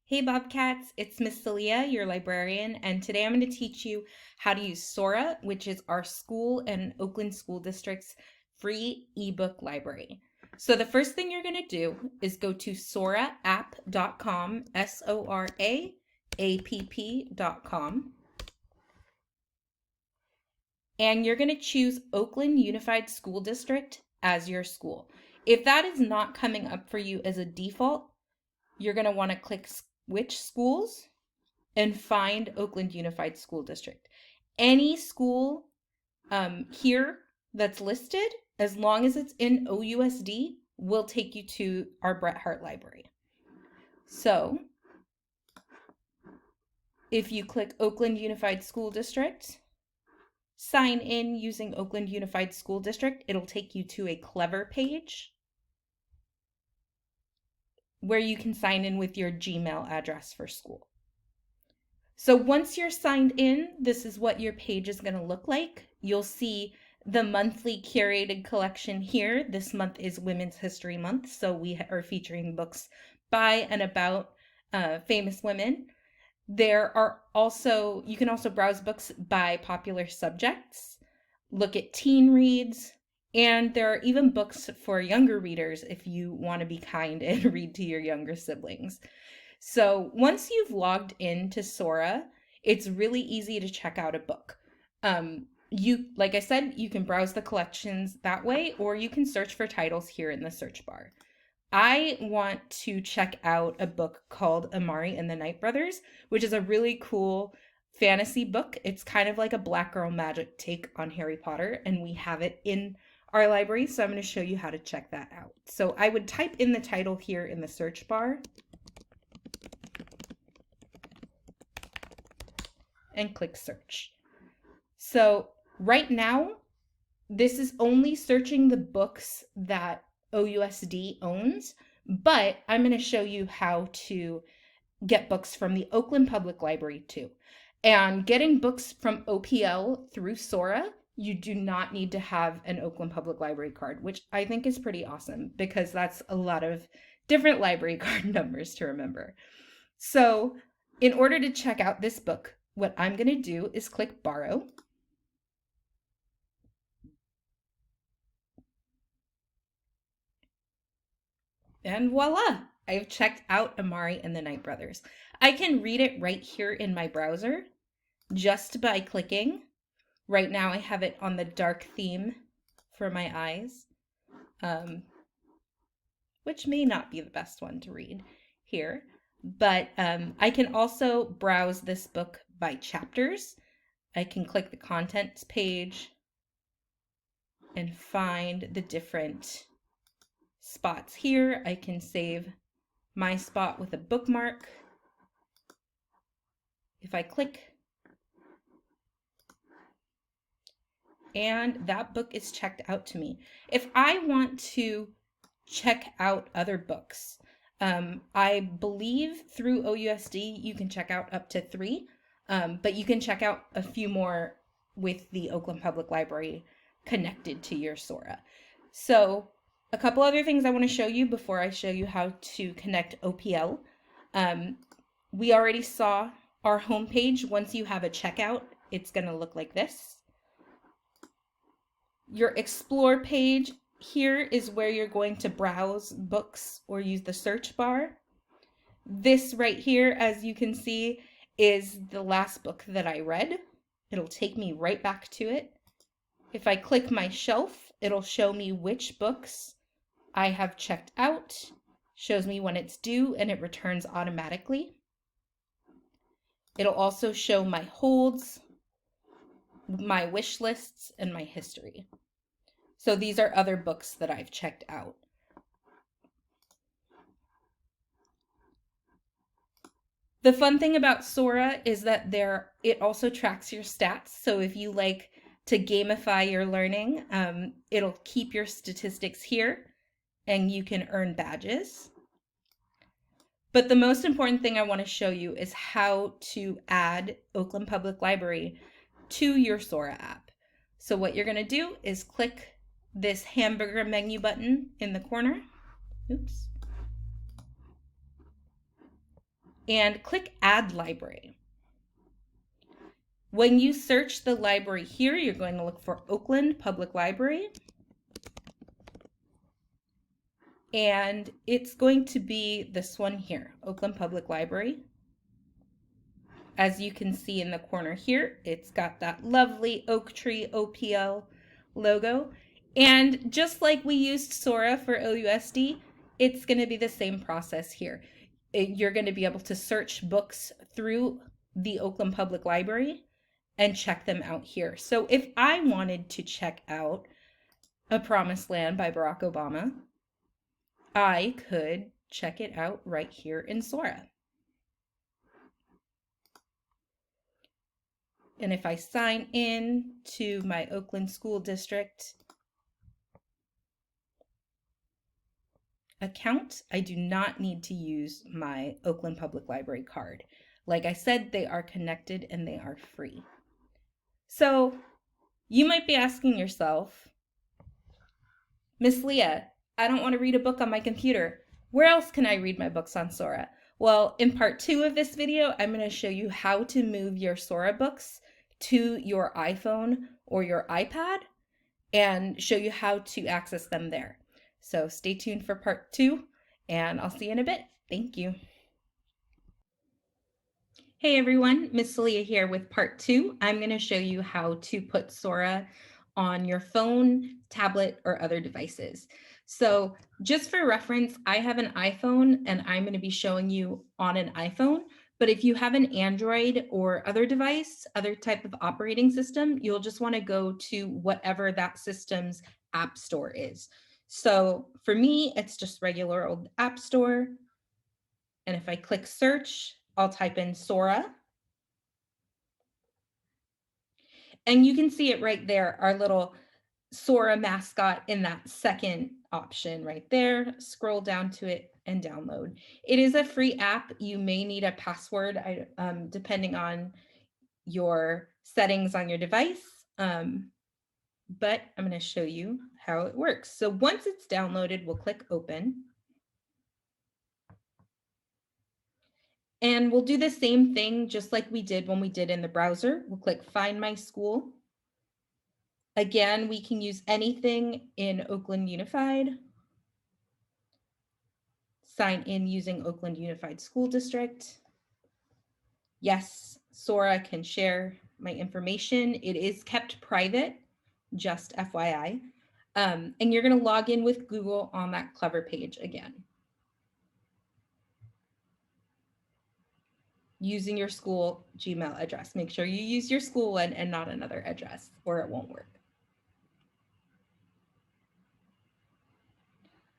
Hey Bobcats, it's Miss Solia, your librarian, and today I'm going to teach you how to use Sora, which is our school and Oakland School District's free ebook library. So the first thing you're going to do is go to soraapp.com, SORAAPP.com, and you're going to choose Oakland Unified School District as your school. If that is not coming up for you as a default, you're going to want to click Switch Schools and find Oakland Unified School District. Any school here that's listed, as long as it's in OUSD, will take you to our Bret Harte Library. So if you click Oakland Unified School District, sign in using Oakland Unified School District, it'll take you to a Clever page where you can sign in with your Gmail address for school. So once you're signed in, this is what your page is going to look like. You'll see the monthly curated collection here. This month is Women's History Month, so we are featuring books by and about famous women. There are also, you can also browse books by popular subjects, look at teen reads, and there are even books for younger readers if you want to be kind and read to your younger siblings. So once you've logged into Sora, it's really easy to check out a book. Like I said, you can browse the collections that way, or you can search for titles here in the search bar. I want to check out a book called Amari and the Night Brothers, which is a really cool fantasy book. It's kind of like a Black Girl Magic take on Harry Potter, and we have it in our library, so I'm going to show you how to check that out. So I would type in the title here in the search bar and click search. So right now, this is only searching the books that OUSD owns, but I'm going to show you how to get books from the Oakland Public Library too. And getting books from OPL through Sora, you do not need to have an Oakland Public Library card, which I think is pretty awesome because that's a lot of different library card numbers to remember. So in order to check out this book, what I'm going to do is click Borrow. And voila, I've checked out Amari and the Night Brothers. I can read it right here in my browser just by clicking. Right now I have it on the dark theme for my eyes, which may not be the best one to read here, but I can also browse this book by chapters. I can click the contents page and find the different spots here. I can save my spot with a bookmark. If I click, and that book is checked out to me. If I want to check out other books, I believe through OUSD you can check out up to 3, but you can check out a few more with the Oakland Public Library connected to your Sora. So a couple other things I want to show you before I show you how to connect OPL. We already saw our homepage. Once you have a checkout, it's going to look like this. Your Explore page here is where you're going to browse books or use the search bar. This right here, as you can see, is the last book that I read. It'll take me right back to it. If I click my shelf, it'll show me which books I have checked out, shows me when it's due, and it returns automatically. It'll also show my holds, my wish lists, and my history. So these are other books that I've checked out. The fun thing about Sora is that it also tracks your stats. So if you like to gamify your learning, it'll keep your statistics here and you can earn badges. But the most important thing I want to show you is how to add Oakland Public Library to your Sora app. So what you're going to do is click this hamburger menu button in the corner. Oops. and click Add Library. When you search the library here, you're going to look for Oakland Public Library. And it's going to be this one here, Oakland Public Library. As you can see in the corner here, it's got that lovely oak tree OPL logo. And just like we used Sora for OUSD, it's going to be the same process here. You're going to be able to search books through the Oakland Public Library and check them out here. So if I wanted to check out A Promised Land by Barack Obama, I could check it out right here in Sora. And if I sign in to my Oakland School District account, I do not need to use my Oakland Public Library card. Like I said, they are connected and they are free. So you might be asking yourself, Miss Leah, I don't want to read a book on my computer. Where else can I read my books on Sora? Well, in part 2 of this video, I'm going to show you how to move your Sora books to your iPhone or your iPad and show you how to access them there. So stay tuned for part 2, and I'll see you in a bit. Thank you. Hey everyone, Miss Solia here with part 2. I'm going to show you how to put Sora on your phone, tablet, or other devices. So just for reference, I have an iPhone and I'm going to be showing you on an iPhone. But if you have an Android or other device, other type of operating system, you'll just want to go to whatever that system's app store is. So for me, it's just regular old app store. And if I click search, I'll type in Sora. And you can see it right there, our little Sora mascot in that second option right there. Scroll down to it and download. It is a free app. You may need a password depending on your settings on your device. But I'm going to show you how it works. So once it's downloaded, we'll click open. And we'll do the same thing just like we did when we did in the browser. We'll click Find My School. Again, we can use anything in Oakland Unified. Sign in using Oakland Unified School District. Yes, Sora can share my information. It is kept private, just FYI. And you're going to log in with Google on that Clever page again. Using your school Gmail address. Make sure you use your school one and not another address, or it won't work.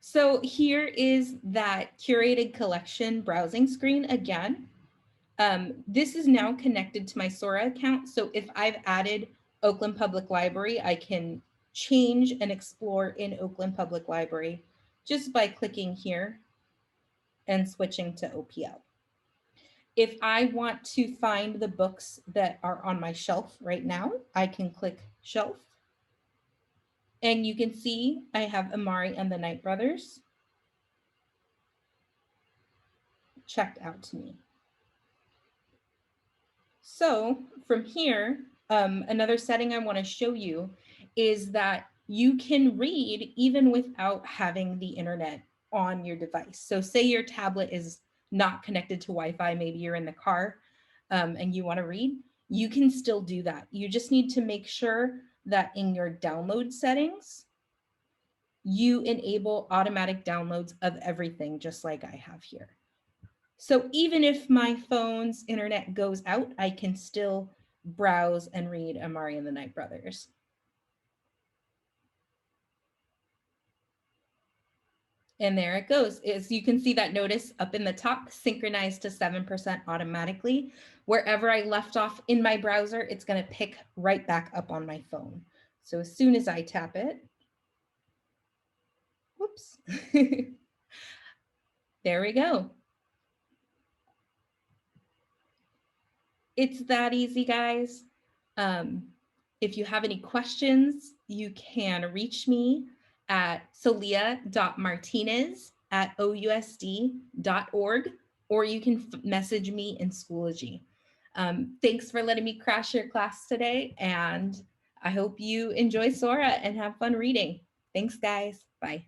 So here is that curated collection browsing screen again. This is now connected to my Sora account. So if I've added Oakland Public Library, I can change and explore in Oakland Public Library just by clicking here and switching to OPL. If I want to find the books that are on my shelf right now, I can click shelf. And you can see I have Amari and the Night Brothers checked out to me. So from here, another setting I want to show you is that you can read even without having the internet on your device. So say your tablet is not connected to Wi-Fi, maybe you're in the car and you want to read, you can still do that. You just need to make sure that in your download settings, you enable automatic downloads of everything, just like I have here. So even if my phone's internet goes out, I can still browse and read Amari and the Night Brothers. And there it goes. As you can see that notice up in the top, synchronized to 7% automatically. Wherever I left off in my browser, it's going to pick right back up on my phone. So as soon as I tap it, whoops, there we go. It's that easy, guys. If you have any questions, you can reach me at solia.martinez@ousd.org. or you can message me in Schoology. Thanks for letting me crash your class today, and I hope you enjoy Sora and have fun reading. Thanks, guys. Bye.